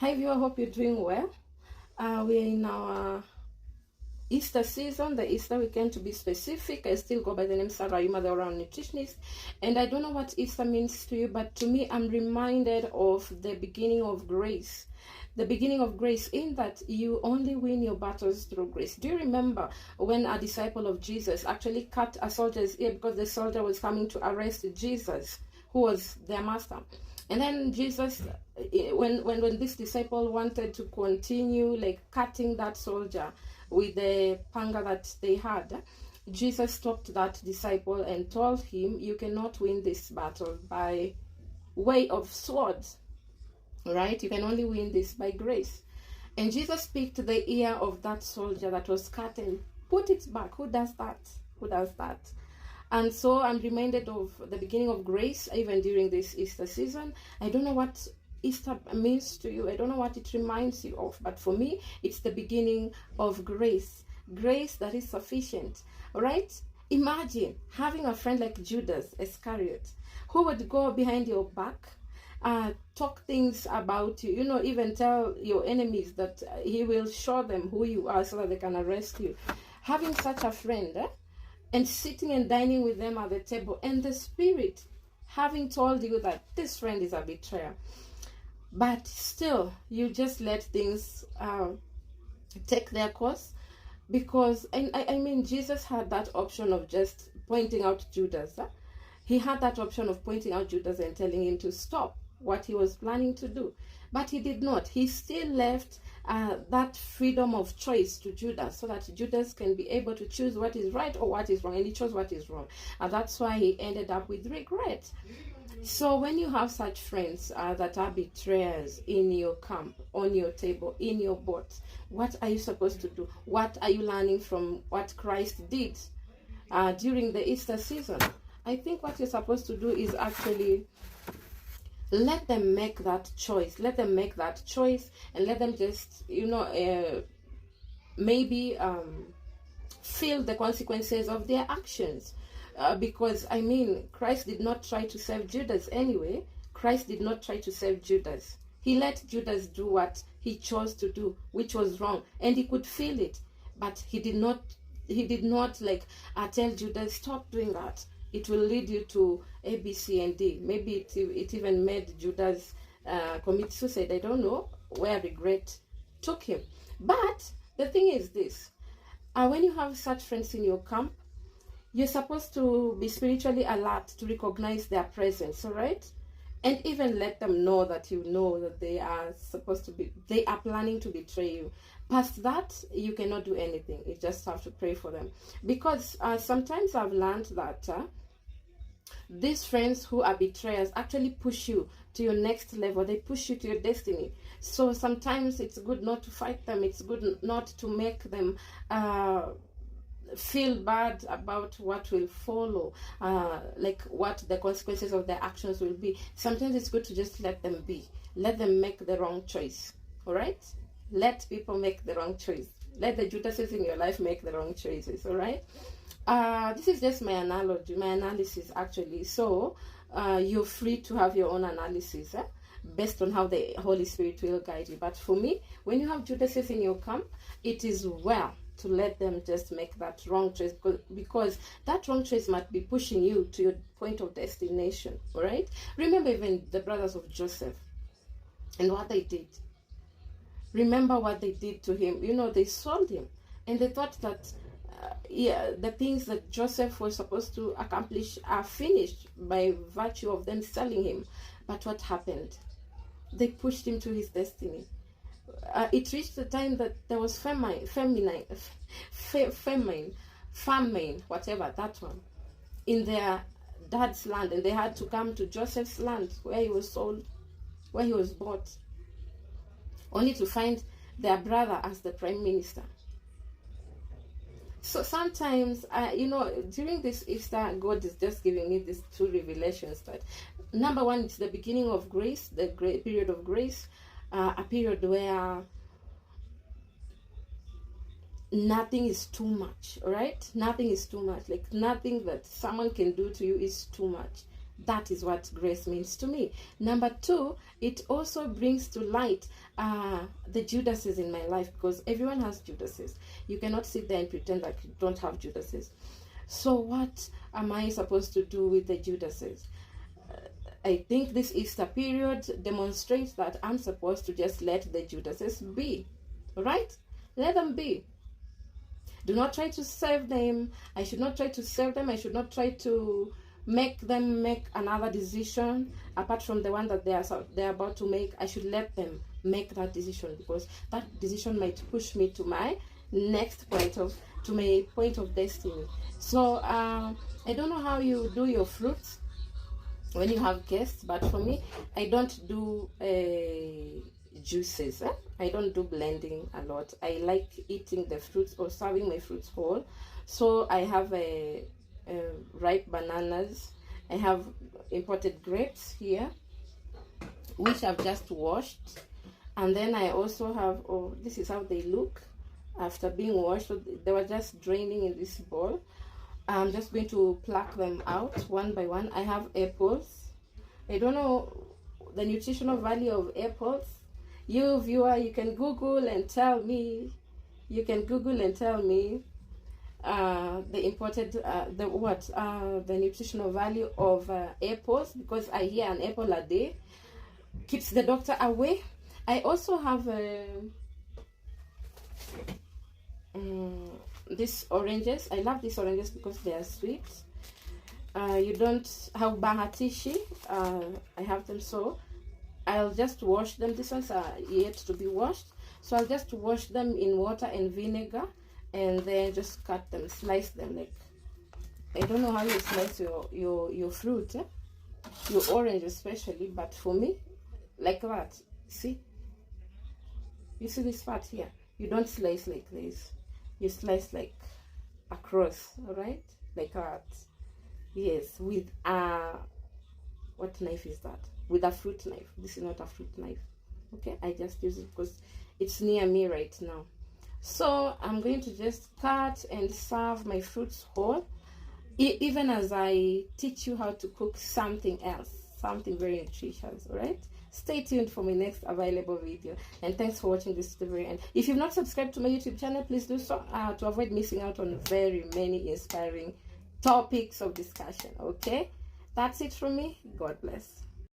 Hi viewer, hope you're doing well. We are in our Easter season, the Easter weekend to be specific. I still go by the name Sarah Yuma, the oral nutritionist. And I don't know what Easter means to you, but to me, I'm reminded of the beginning of grace. The beginning of grace, in that you only win your battles through grace. Do you remember when a disciple of Jesus actually cut a soldier's ear because the soldier was coming to arrest Jesus, who was their master? And then Jesus, when this disciple wanted to continue like cutting that soldier with the panga that they had, Jesus stopped that disciple and told him, you cannot win this battle by way of swords, right? You can only win this by grace. And Jesus picked the ear of that soldier that was cut and put it back. Who does that? Who does that? And so I'm reminded of the beginning of grace, even during this Easter season. I don't know what Easter means to you. I don't know what it reminds you of. But for me, it's the beginning of grace. Grace that is sufficient. All right? Imagine having a friend like Judas Iscariot, who would go behind your back, talk things about you, even tell your enemies that he will show them who you are so that they can arrest you. Having such a friend, and sitting and dining with them at the table, and the Spirit having told you that this friend is a betrayer, but still you just let things take their course. Because I mean, Jesus had that option of just pointing out Judas. He had that option of pointing out Judas and telling him to stop what he was planning to do, but he did not. He still left that freedom of choice to Judas, so that Judas can be able to choose what is right or what is wrong, and he chose what is wrong, and that's why he ended up with regret. So when you have such friends that are betrayers in your camp, on your table, in your boat, what are you supposed to do? What are you learning from what Christ did during the Easter season? I think what you're supposed to do is actually let them make that choice. Let them make that choice, and let them just, maybe feel the consequences of their actions. Because, I mean, Christ did not try to save Judas anyway. Christ did not try to save Judas. He let Judas do what he chose to do, which was wrong, and he could feel it. But he did not tell Judas, stop doing that. It will lead you to A, B, C, and D. Maybe it even made Judas commit suicide. I don't know where regret took him. But the thing is this. When you have such friends in your camp, you're supposed to be spiritually alert to recognize their presence, all right? And even let them know that you know that they are planning to betray you. Past that, you cannot do anything. You just have to pray for them. Because sometimes I've learned that these friends who are betrayers actually push you to your next level. They push you to your destiny. So sometimes it's good not to fight them. It's good not to make them feel bad about what will follow, like what the consequences of their actions will be. Sometimes it's good to just let them be. Let them make the wrong choice. All right? Let people make the wrong choice. Let the Judases in your life make the wrong choices. All right? This is just my analogy, my analysis actually. So you're free to have your own analysis based on how the Holy Spirit will guide you. But for me, when you have Judases in your camp, it is well to let them just make that wrong choice, because that wrong choice might be pushing you to your point of destination. All right? Remember even the brothers of Joseph and what they did. Remember what they did to him. They sold him, and they thought that the things that Joseph was supposed to accomplish are finished by virtue of them selling him. But what happened? They pushed him to his destiny. It reached the time that there was famine, whatever, that one, in their dad's land, and they had to come to Joseph's land where he was sold, where he was bought, only to find their brother as the prime minister. So sometimes, during this Easter, God is just giving me these two revelations. That number one, it's the beginning of grace, the great period of grace, a period where nothing is too much, all right? Nothing is too much. Like, nothing that someone can do to you is too much. That is what grace means to me. Number two, it also brings to light the Judases in my life, because everyone has Judases. You cannot sit there and pretend like you don't have Judases. So what am I supposed to do with the Judases? I think this Easter period demonstrates that I'm supposed to just let the Judases be. Right? Let them be. Do not try to save them. I should not try to save them. I should not try to make them make another decision apart from the one that they're about to make. I should let them make that decision, because that decision might push me to my next point of destiny. So I don't know how you do your fruits when you have guests, but for me, I don't do juices. I don't do blending a lot. I like eating the fruits or serving my fruits whole. So I have ripe bananas. I have imported grapes here, which I've just washed. And then I also have, oh, this is how they look after being washed. So they were just draining in this bowl. I'm just going to pluck them out one by one. I have apples. I don't know the nutritional value of apples. You viewer, you can Google and tell me. You can Google and tell me the imported the nutritional value of apples, because I hear an apple a day keeps the doctor away. I also have these oranges. I love these oranges because they are sweet. You don't have bahatishi. I have them, so I'll just wash them. These ones are yet to be washed, so I'll just wash them in water and vinegar, and then just cut them, slice them. Like, I don't know how you slice your fruit, your orange especially, but for me, like that. See, you see this part here? You don't slice like this. You slice like across, all right, like that. Yes, with what knife is that? With a fruit knife. This is not a fruit knife. Okay, I just use it because it's near me right now. So I'm going to just cut and serve my fruits whole, even as I teach you how to cook something else, something very nutritious. All right, stay tuned for my next available video, and thanks for watching this to the very end. If you've not subscribed to my YouTube channel, please do so to avoid missing out on very many inspiring topics of discussion. Okay, that's it from me. God bless.